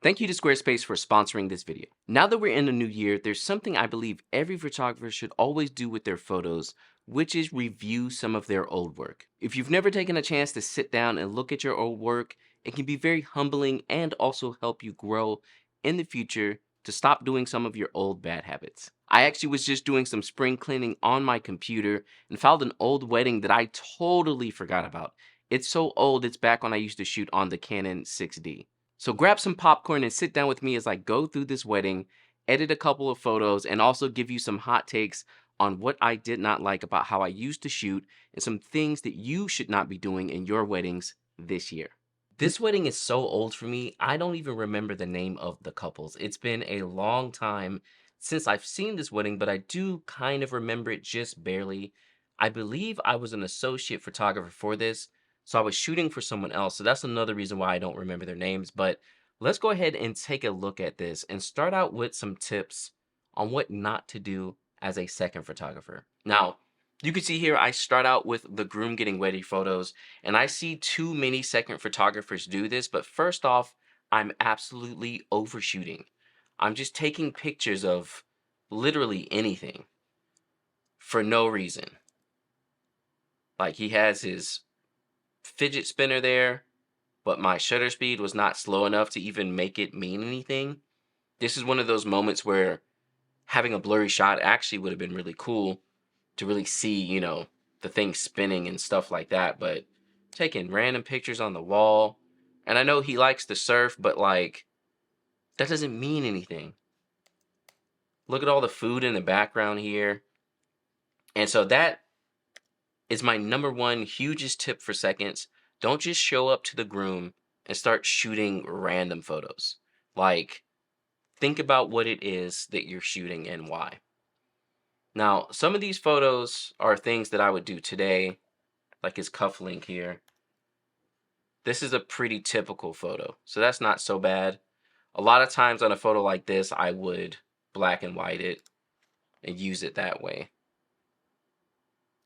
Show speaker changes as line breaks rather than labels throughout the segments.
Thank you to Squarespace for sponsoring this video. Now that we're in a new year, there's something I believe every photographer should always do with their photos, which is review some of their old work. If you've never taken a chance to sit down and look at your old work, it can be very humbling and also help you grow in the future to stop doing some of your old bad habits. I actually was just doing some spring cleaning on my computer and found an old wedding that I totally forgot about. It's so old, it's back when I used to shoot on the Canon 6D. So grab some popcorn and sit down with me as I go through this wedding, edit a couple of photos, and also give you some hot takes on what I did not like about how I used to shoot and some things that you should not be doing in your weddings this year. This wedding is so old for me, I don't even remember the name of the couples. It's been a long time since I've seen this wedding, but I do kind of remember it just barely. I believe I was an associate photographer for this, so I was shooting for someone else. So that's another reason why I don't remember their names. But let's go ahead and take a look at this and start out with some tips on what not to do as a second photographer. Now, you can see here I start out with the groom getting ready photos, and I see too many second photographers do this. But first off, I'm absolutely overshooting. I'm just taking pictures of literally anything for no reason. Like, he has his fidget spinner there, but my shutter speed was not slow enough to even make it mean anything. This is one of those moments where having a blurry shot actually would have been really cool to really see, the thing spinning and stuff like that. But taking random pictures on the wall, and I know he likes to surf, but like, that doesn't mean anything. Look at all the food in the background here. And so that is my number one hugest tip for seconds. Don't just show up to the groom and start shooting random photos. Like, think about what it is that you're shooting and why. Now, some of these photos are things that I would do today, like his cufflink here. This is a pretty typical photo, so that's not so bad. A lot of times on a photo like this, I would black and white it and use it that way.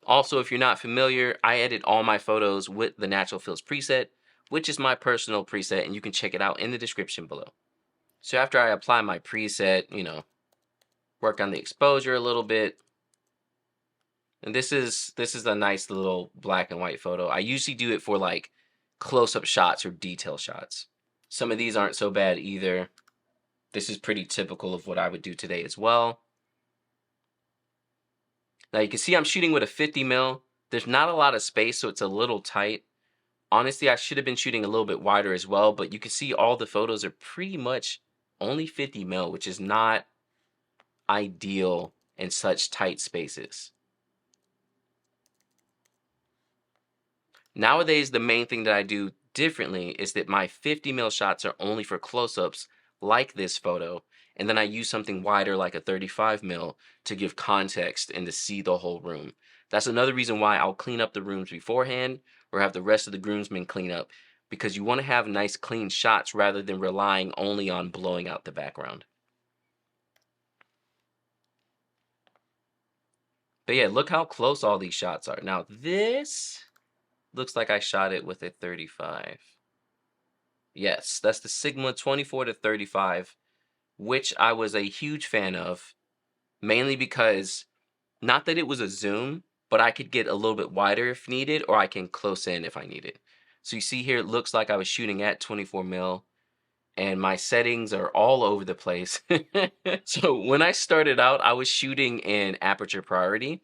Also, if you're not familiar, I edit all my photos with the Natural Fills preset, which is my personal preset, and you can check it out in the description below. So after I apply my preset, work on the exposure a little bit. And this is a nice little black and white photo. I usually do it for like close-up shots or detail shots. Some of these aren't so bad either. This is pretty typical of what I would do today as well. Now you can see I'm shooting with a 50 mil. There's not a lot of space, so it's a little tight. Honestly, I should have been shooting a little bit wider as well, but you can see all the photos are pretty much only 50 mil, which is not ideal in such tight spaces. Nowadays, the main thing that I do differently is that my 50 mil shots are only for close-ups like this photo, and then I use something wider like a 35 mil to give context and to see the whole room. That's another reason why I'll clean up the rooms beforehand or have the rest of the groomsmen clean up, because you want to have nice clean shots rather than relying only on blowing out the background. But yeah, look how close all these shots are. Now this looks like I shot it with a 35. Yes, that's the Sigma 24 to 35, which I was a huge fan of, mainly because, not that it was a zoom, but I could get a little bit wider if needed, or I can close in if I need it. So you see here, it looks like I was shooting at 24 mil, and my settings are all over the place. So when I started out, I was shooting in aperture priority,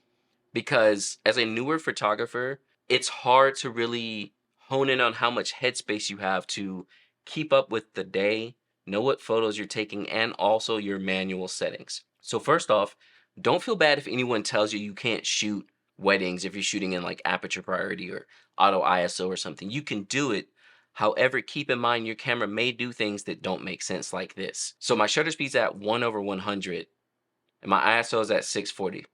because as a newer photographer, it's hard to really hone in on how much headspace you have to keep up with the day, know what photos you're taking, and also your manual settings. So first off, don't feel bad if anyone tells you you can't shoot weddings if you're shooting in like aperture priority or auto ISO or something. You can do it. However, keep in mind your camera may do things that don't make sense, like this. So my shutter speed's at 1/100 and my ISO is at 640.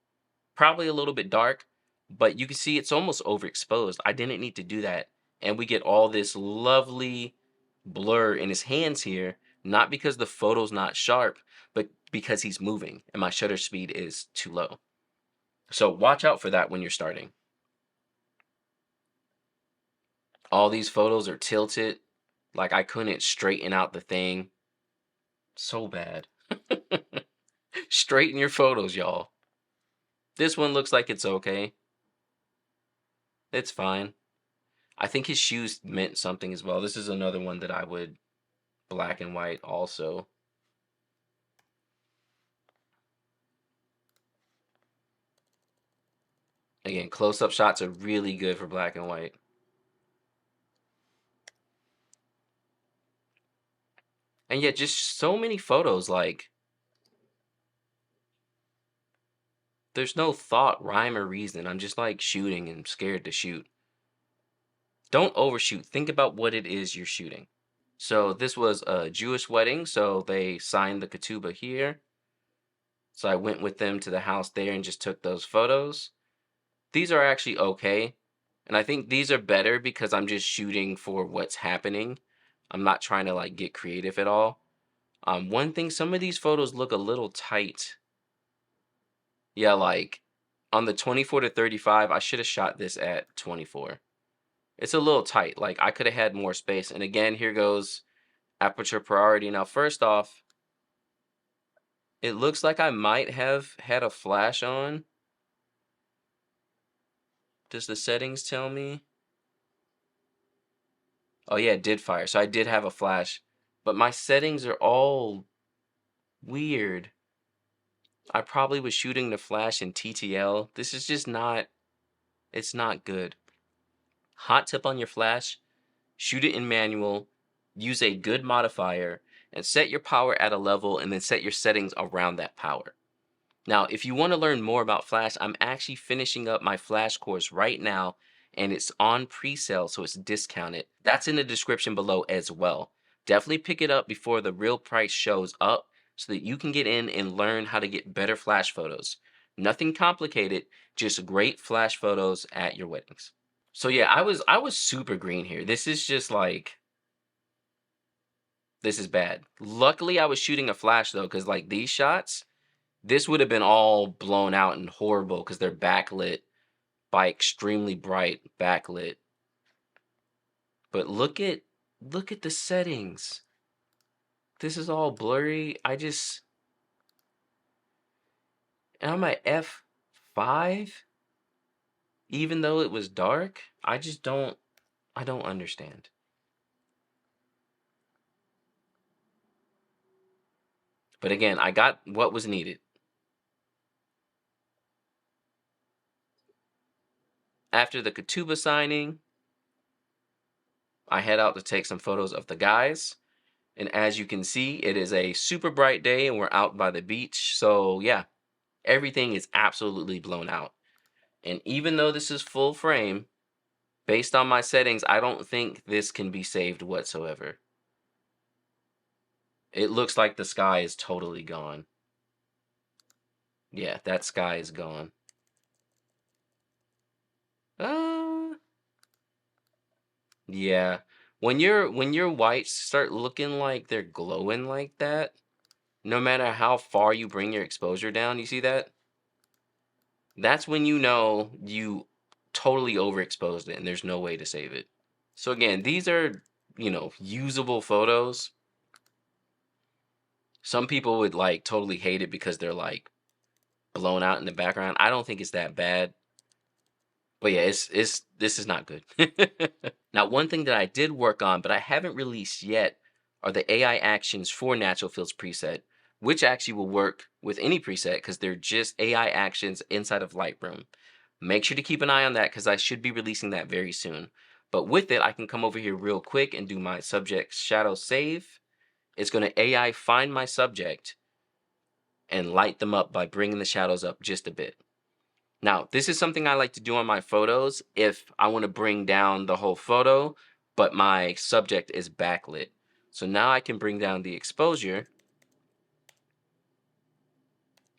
Probably a little bit dark, but you can see it's almost overexposed. I didn't need to do that. And we get all this lovely blur in his hands here, not because the photo's not sharp, but because he's moving and my shutter speed is too low. So watch out for that when you're starting. All these photos are tilted, like I couldn't straighten out the thing. So bad. Straighten your photos, y'all. This one looks like it's okay. It's fine. I think his shoes meant something as well. This is another one that I would black and white also. Again, close-up shots are really good for black and white. And yet just so many photos, like there's no thought, rhyme, or reason. I'm just like shooting and scared to shoot. Don't overshoot. Think about what it is you're shooting. So this was a Jewish wedding, so they signed the ketubah here. So I went with them to the house there and just took those photos. These are actually okay. And I think these are better because I'm just shooting for what's happening. I'm not trying to like get creative at all. One thing, some of these photos look a little tight. Yeah, like on the 24 to 35, I should have shot this at 24. It's a little tight. Like I could have had more space. And again, here goes aperture priority. Now, first off, it looks like I might have had a flash on. Does the settings tell me? Oh yeah, it did fire. So I did have a flash. But my settings are all weird. I probably was shooting the flash in TTL. This is just not, it's not good. Hot tip on your flash, shoot it in manual, use a good modifier, and set your power at a level and then set your settings around that power. Now, if you want to learn more about Flash, I'm actually finishing up my Flash course right now, and it's on pre-sale, so it's discounted. That's in the description below as well. Definitely pick it up before the real price shows up so that you can get in and learn how to get better Flash photos. Nothing complicated, just great Flash photos at your weddings. So yeah, I was super green here. This is just like, this is bad. Luckily, I was shooting a Flash though, because like these shots, this would have been all blown out and horrible because they're backlit by extremely bright backlit. But look at the settings. This is all blurry. And I'm at F5 even though it was dark. I don't understand. But again, I got what was needed. After the ketubah signing, I head out to take some photos of the guys. And as you can see, it is a super bright day and we're out by the beach. So yeah, everything is absolutely blown out. And even though this is full frame, based on my settings, I don't think this can be saved whatsoever. It looks like the sky is totally gone. Yeah, that sky is gone. Uh, yeah. When your whites start looking like they're glowing like that, no matter how far you bring your exposure down, you see that? That's when you know you totally overexposed it and there's no way to save it. So again, these are, usable photos. Some people would like totally hate it because they're like blown out in the background. I don't think it's that bad. But yeah, it's this is not good. Now, one thing that I did work on, but I haven't released yet, are the AI actions for Natural Fields preset, which actually will work with any preset because they're just AI actions inside of Lightroom. Make sure to keep an eye on that because I should be releasing that very soon. But with it, I can come over here real quick and do my subject shadow save. It's going to AI find my subject and light them up by bringing the shadows up just a bit. Now, this is something I like to do on my photos if I want to bring down the whole photo, but my subject is backlit. So now I can bring down the exposure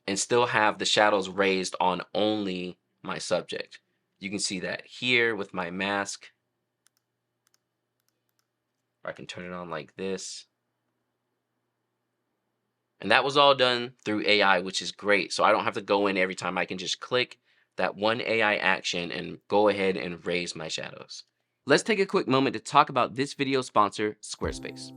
and still have the shadows raised on only my subject. You can see that here with my mask. I can turn it on like this. And that was all done through AI, which is great. So I don't have to go in every time. I can just click that one AI action and go ahead and raise my shadows. Let's take a quick moment to talk about this video sponsor, Squarespace.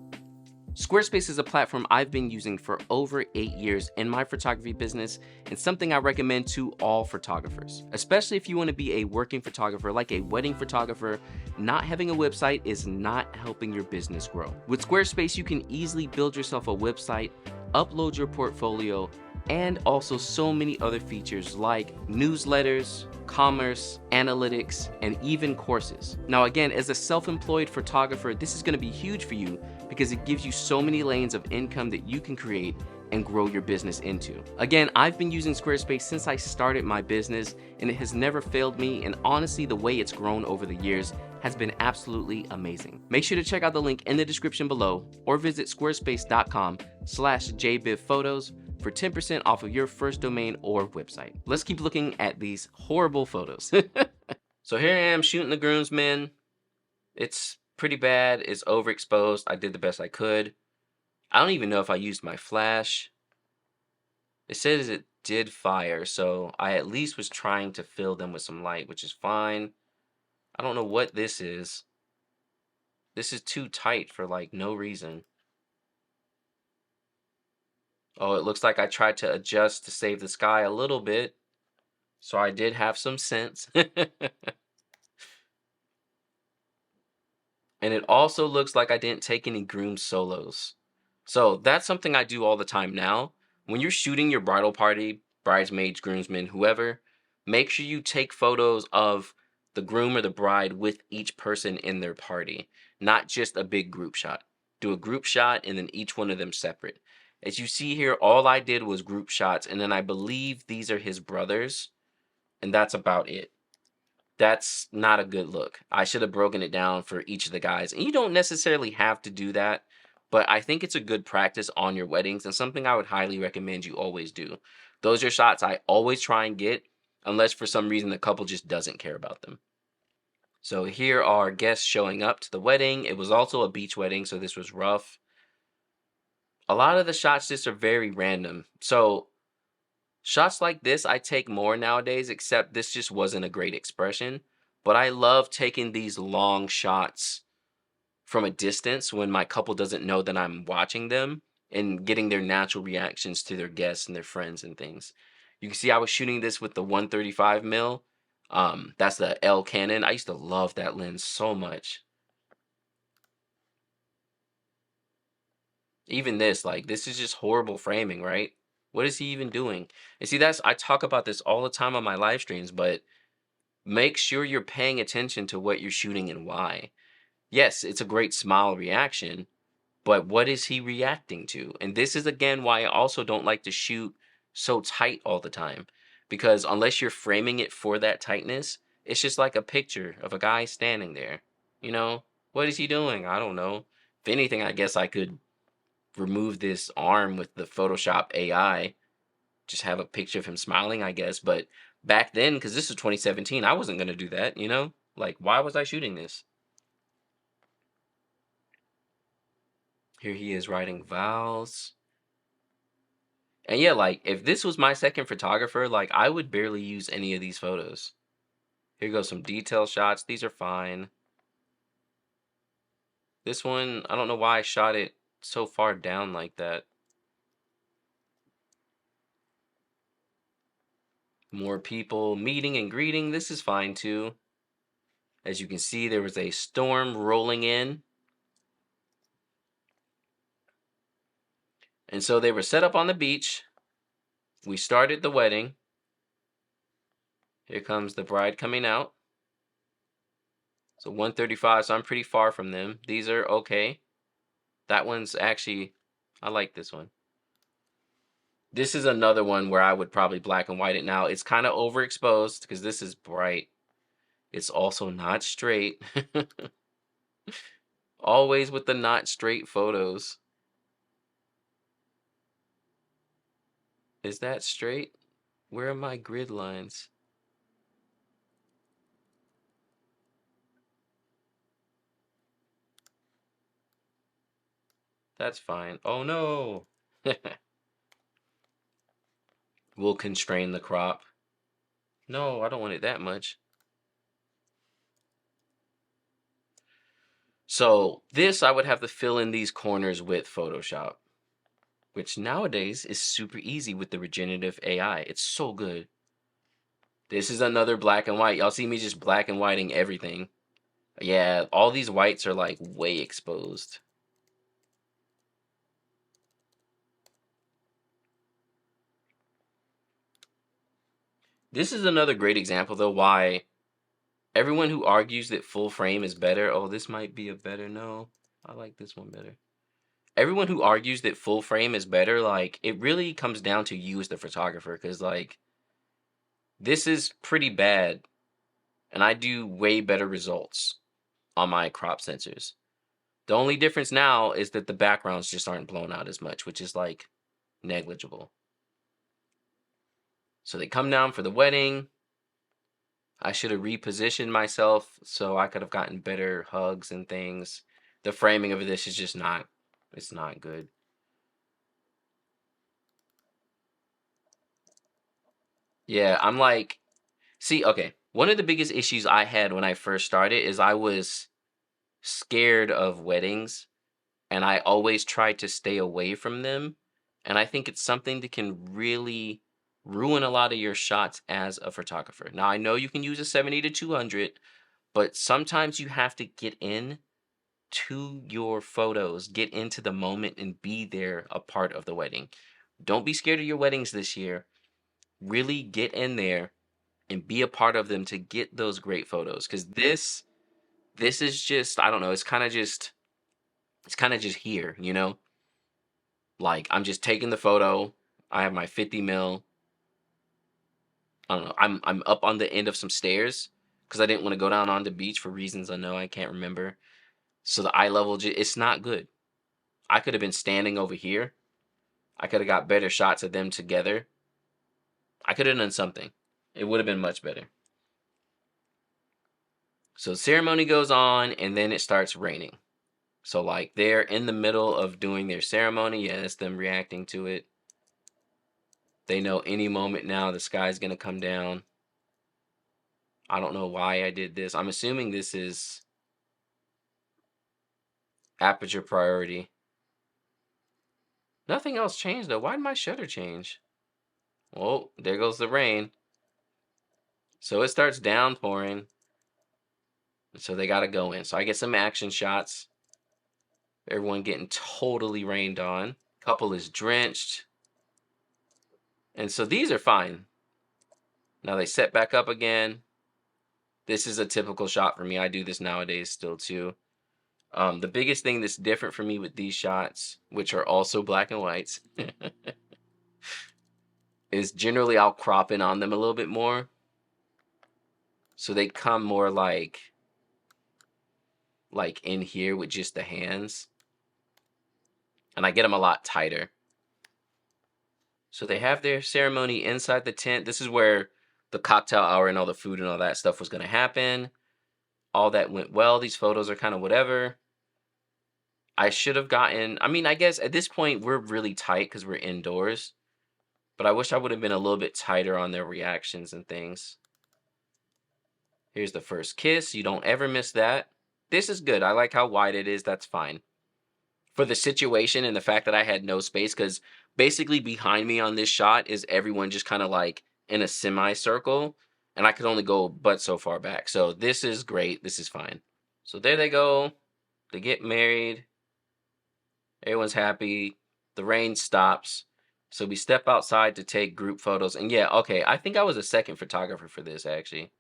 Squarespace is a platform I've been using for over 8 years in my photography business and something I recommend to all photographers. Especially if you want to be a working photographer like a wedding photographer, not having a website is not helping your business grow. With Squarespace, you can easily build yourself a website, upload your portfolio, and also so many other features like newsletters, commerce, analytics, and even courses. Now again, as a self-employed photographer, this is going to be huge for you because it gives you so many lanes of income that you can create and grow your business into. Again, I've been using Squarespace since I started my business and it has never failed me, and honestly, the way it's grown over the years has been absolutely amazing. Make sure to check out the link in the description below or visit squarespace.com/jbivphotos for 10% off of your first domain or website. Let's keep looking at these horrible photos. So here I am shooting the groomsmen. It's pretty bad. It's overexposed. I did the best I could. I don't even know if I used my flash. It says it did fire, so I at least was trying to fill them with some light, which is fine. I don't know what this is. This is too tight for like no reason. Oh, it looks like I tried to adjust to save the sky a little bit. So I did have some sense. And it also looks like I didn't take any groom solos. So that's something I do all the time now. When you're shooting your bridal party, bridesmaids, groomsmen, whoever, make sure you take photos of the groom or the bride with each person in their party, not just a big group shot. Do a group shot and then each one of them separate. As you see here, all I did was group shots, and then I believe these are his brothers, and that's about it. That's not a good look. I should have broken it down for each of the guys. And you don't necessarily have to do that, but I think it's a good practice on your weddings and something I would highly recommend you always do. Those are shots I always try and get, unless for some reason the couple just doesn't care about them. So here are guests showing up to the wedding. It was also a beach wedding, so this was rough. A lot of the shots just are very random. So shots like this I take more nowadays, except this just wasn't a great expression. But I love taking these long shots from a distance when my couple doesn't know that I'm watching them and getting their natural reactions to their guests and their friends and things. You can see I was shooting this with the 135 mil. That's the L Canon. I used to love that lens so much. Even this, like, this is just horrible framing, right? What is he even doing? And see, I talk about this all the time on my live streams, but make sure you're paying attention to what you're shooting and why. Yes, it's a great smile reaction, but what is he reacting to? And this is again why I also don't like to shoot so tight all the time. Because unless you're framing it for that tightness, it's just like a picture of a guy standing there. You know, what is he doing? I don't know. If anything, I guess I could remove this arm with the Photoshop AI, just have a picture of him smiling, I guess. But back then, because this is 2017, I wasn't going to do that, you know? Like, why was I shooting this? Here he is writing vows. And yeah, like, if this was my second photographer, like, I would barely use any of these photos. Here goes some detail shots. These are fine. This one, I don't know why I shot it so far down like that. More people meeting and greeting. This is fine too. As you can see, there was a storm rolling in. And so they were set up on the beach. We started the wedding. Here comes the bride coming out. So 135, so I'm pretty far from them. These are okay. That one's actually, I like this one. This is another one where I would probably black and white it now. It's kind of overexposed because this is bright. It's also not straight. Always with the not straight photos. Is that straight? Where are my grid lines? That's fine. Oh no. We'll constrain the crop. No, I don't want it that much. So this, I would have to fill in these corners with Photoshop, which nowadays is super easy with the regenerative AI. It's so good. This is another black and white. Y'all see me just black and whiting everything. Yeah, all these whites are like way exposed. This is another great example though why everyone who argues that full frame is better, oh, this might be a better, no, I like this one better. Everyone who argues that full frame is better, like, it really comes down to you as the photographer, because, like, this is pretty bad, and I do way better results on my crop sensors. The only difference now is that the backgrounds just aren't blown out as much, which is, like, negligible. So they come down for the wedding. I should have repositioned myself so I could have gotten better hugs and things. The framing of this is just not, it's not good. Yeah, I'm like, see, okay. One of the biggest issues I had when I first started is I was scared of weddings and I always tried to stay away from them. And I think it's something that can really ruin a lot of your shots as a photographer. Now, I know you can use a 70 to 200, but sometimes you have to get in to your photos, get into the moment and be there a part of the wedding. Don't be scared of your weddings this year. Really get in there and be a part of them to get those great photos, cuz this is just, I don't know, it's kind of just here, you know? Like, I'm just taking the photo. I have my 50 mil. I don't know. I'm up on the end of some stairs because I didn't want to go down on the beach for reasons I know I can't remember. So the eye level, it's not good. I could have been standing over here. I could have got better shots of them together. I could have done something. It would have been much better. So ceremony goes on and then it starts raining. So like they're in the middle of doing their ceremony. Yeah, that's them reacting to it. They know any moment now the sky's gonna come down. I don't know why I did this. I'm assuming this is aperture priority. Nothing else changed though. Why did my shutter change? Oh, there goes the rain. So it starts downpouring. So they gotta go in. So I get some action shots. Everyone getting totally rained on. Couple is drenched. And so these are fine. Now they set back up again. This is a typical shot for me. I do this nowadays still too. The biggest thing that's different for me with these shots, which are also black and whites, is generally I'll crop in on them a little bit more. So they come more like in here with just the hands. And I get them a lot tighter. So they have their ceremony inside the tent. This is where the cocktail hour and all the food and all that stuff was going to happen. All that went well. These photos are kind of whatever. I should have gotten, I mean, I guess at this point we're really tight because we're indoors. But I wish I would have been a little bit tighter on their reactions and things. Here's the first kiss. You don't ever miss that. This is good. I like how wide it is. That's fine. For the situation and the fact that I had no space, because basically behind me on this shot is everyone just kind of like in a semicircle, and I could only go but so far back. So this is great. This is fine. So there they go. They get married. Everyone's happy. The rain stops. So we step outside to take group photos. And yeah, okay, I think I was a second photographer for this, actually.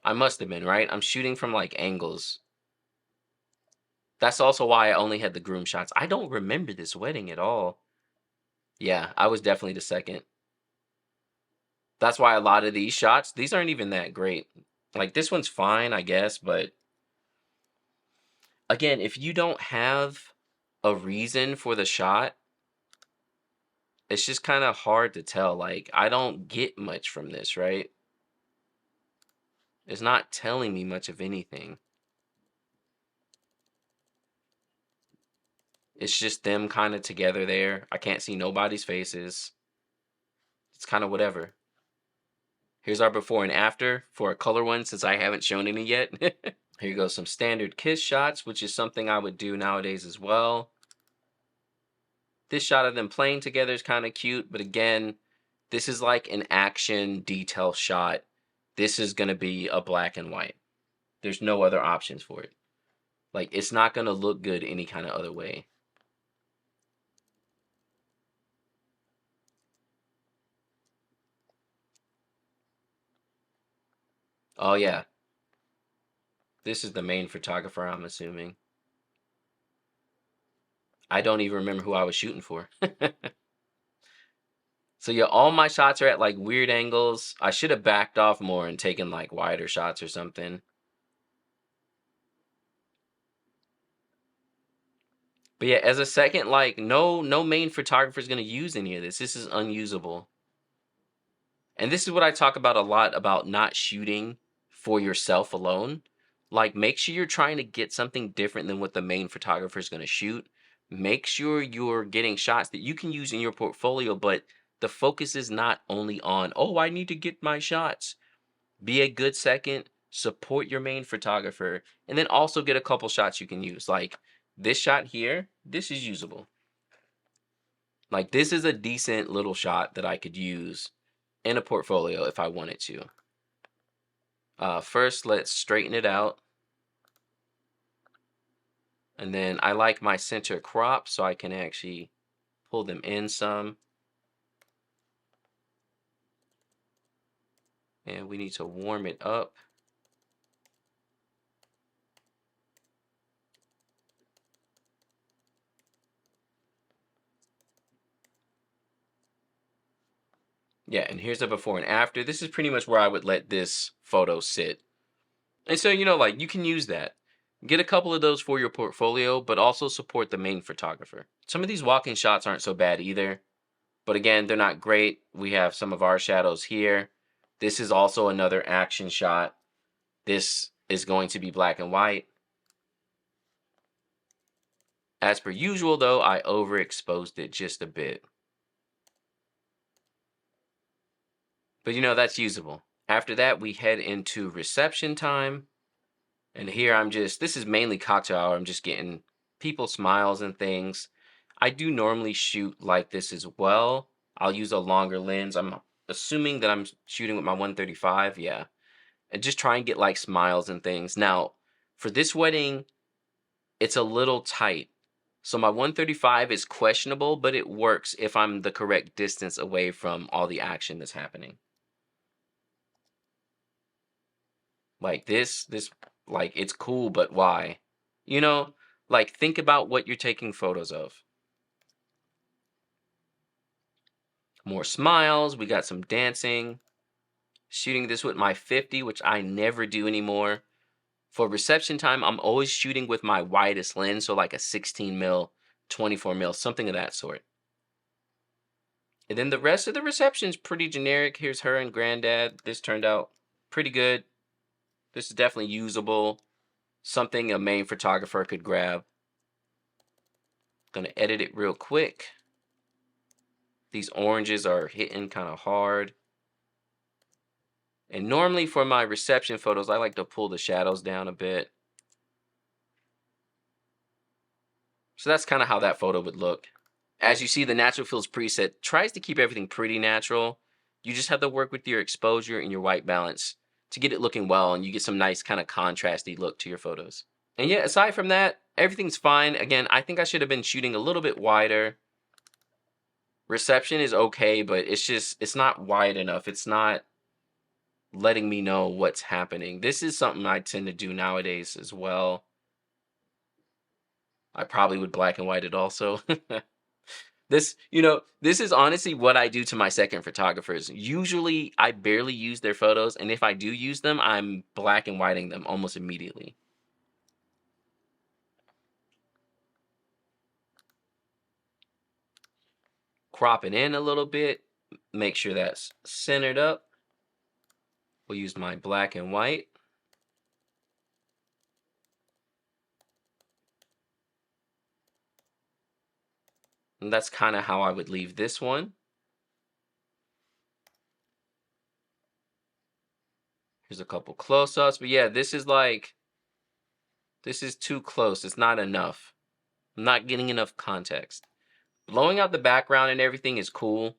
I must have been, right? I'm shooting from like angles. That's also why I only had the groom shots. I don't remember this wedding at all. Yeah, I was definitely the second. That's why a lot of these shots, these aren't even that great. Like this one's fine, I guess, but again, if you don't have a reason for the shot, it's just kind of hard to tell. Like I don't get much from this, right? It's not telling me much of anything. It's just them kind of together there. I can't see nobody's faces. It's kind of whatever. Here's our before and after for a color one since I haven't shown any yet. Here you go, some standard kiss shots, which is something I would do nowadays as well. This shot of them playing together is kind of cute, but again, this is like an action detail shot. This is going to be a black and white. There's no other options for it. Like, it's not going to look good any kind of other way. Oh, yeah. This is the main photographer, I'm assuming. I don't even remember who I was shooting for. So yeah, all my shots are at like weird angles. I should have backed off more and taken like wider shots or something. But yeah, as a second, like no main photographer is gonna use any of this. This is unusable. And this is what I talk about a lot about not shooting for yourself alone. Like, make sure you're trying to get something different than what the main photographer is going to shoot. Make sure you're getting shots that you can use in your portfolio, but the focus is not only on, oh, I need to get my shots. Be a good second, support your main photographer, and then also get a couple shots you can use. Like this shot here, this is usable. Like, this is a decent little shot that I could use in a portfolio if I wanted to. First, let's straighten it out. And then I like my center crop so I can actually pull them in some. And we need to warm it up. Yeah, and here's the before and after. This is pretty much where I would let this photo sit. And so, like, you can use that. Get a couple of those for your portfolio, but also support the main photographer. Some of these walking shots aren't so bad either. But again, they're not great. We have some of our shadows here. This is also another action shot. This is going to be black and white. As per usual, though, I overexposed it just a bit. But that's usable. After that, we head into reception time. And here this is mainly cocktail hour. I'm just getting people smiles and things. I do normally shoot like this as well. I'll use a longer lens. I'm assuming that I'm shooting with my 135. Yeah. And just try and get like smiles and things. Now, for this wedding, it's a little tight. So my 135 is questionable, but it works if I'm the correct distance away from all the action that's happening. Like like, it's cool, but why? Like, think about what you're taking photos of. More smiles, we got some dancing. Shooting this with my 50, which I never do anymore. For reception time, I'm always shooting with my widest lens, so like a 16 mil, 24 mil, something of that sort. And then the rest of the reception's pretty generic. Here's her and granddad. This turned out pretty good. This is definitely usable. Something a main photographer could grab. Gonna edit it real quick. These oranges are hitting kind of hard. And normally for my reception photos, I like to pull the shadows down a bit. So that's kind of how that photo would look. As you see, the natural fills preset tries to keep everything pretty natural. You just have to work with your exposure and your white balance to get it looking well, and you get some nice kind of contrasty look to your photos. And yeah, aside from that, everything's fine. Again, I think I should have been shooting a little bit wider. Reception is okay, but it's not wide enough. It's not letting me know what's happening. This is something I tend to do nowadays as well. I probably would black and white it also. This is honestly what I do to my second photographers. Usually, I barely use their photos, and if I do use them, I'm black and whiting them almost immediately. Crop it in a little bit, make sure that's centered up. We'll use my black and white. And that's kind of how I would leave this one. Here's a couple close-ups, but yeah, this is like This is too close. It's not enough. I'm not getting enough context. Blowing out the background and everything is cool,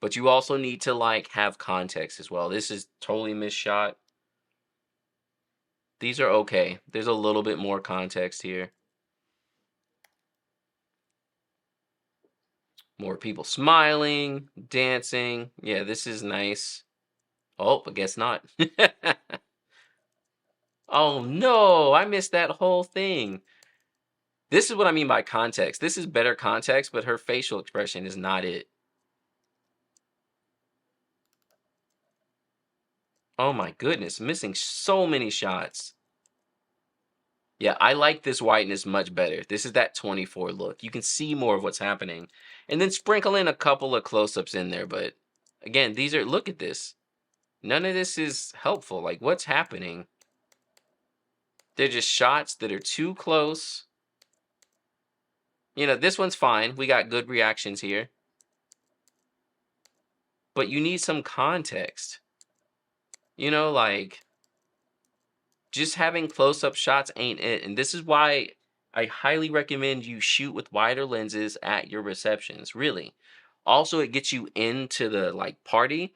but you also need to like have context as well. This is totally misshot. These are okay. There's a little bit more context here. More people smiling, dancing. Yeah, this is nice. Oh, I guess not. Oh no, I missed that whole thing. This is what I mean by context. This is better context, but her facial expression is not it. Oh my goodness, missing so many shots. Yeah, I like this whiteness much better. This is that 24 look. You can see more of what's happening. And then sprinkle in a couple of close-ups in there, but again, these are, look at this. None of this is helpful. Like, what's happening? They're just shots that are too close. You know, this one's fine. We got good reactions here. But you need some context. You know, like, just having close-up shots ain't it. And this is why I highly recommend you shoot with wider lenses at your receptions, really. Also, it gets you into the like party,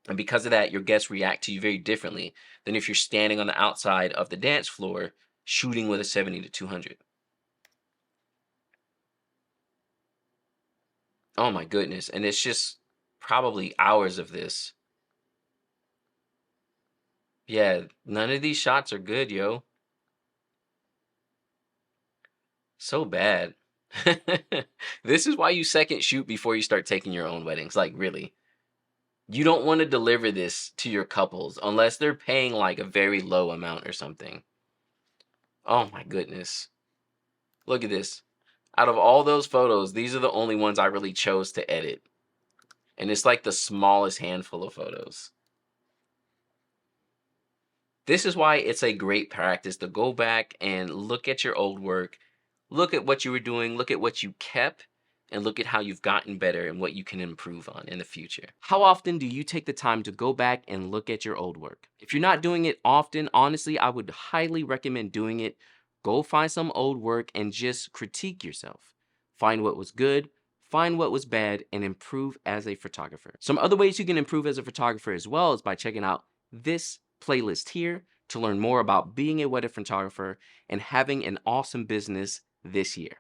and because of that, your guests react to you very differently than if you're standing on the outside of the dance floor shooting with a 70 to 200. Oh my goodness. And it's just probably hours of this. Yeah, none of these shots are good, yo. So bad. This is why you second shoot before you start taking your own weddings. Like, really. You don't want to deliver this to your couples unless they're paying like a very low amount or something. Oh my goodness. Look at this. Out of all those photos, these are the only ones I really chose to edit. And it's like the smallest handful of photos. This is why it's a great practice to go back and look at your old work, look at what you were doing, look at what you kept, and look at how you've gotten better and what you can improve on in the future. How often do you take the time to go back and look at your old work? If you're not doing it often, honestly, I would highly recommend doing it. Go find some old work and just critique yourself. Find what was good, find what was bad, and improve as a photographer. Some other ways you can improve as a photographer as well is by checking out this playlist here to learn more about being a wedding photographer and having an awesome business this year.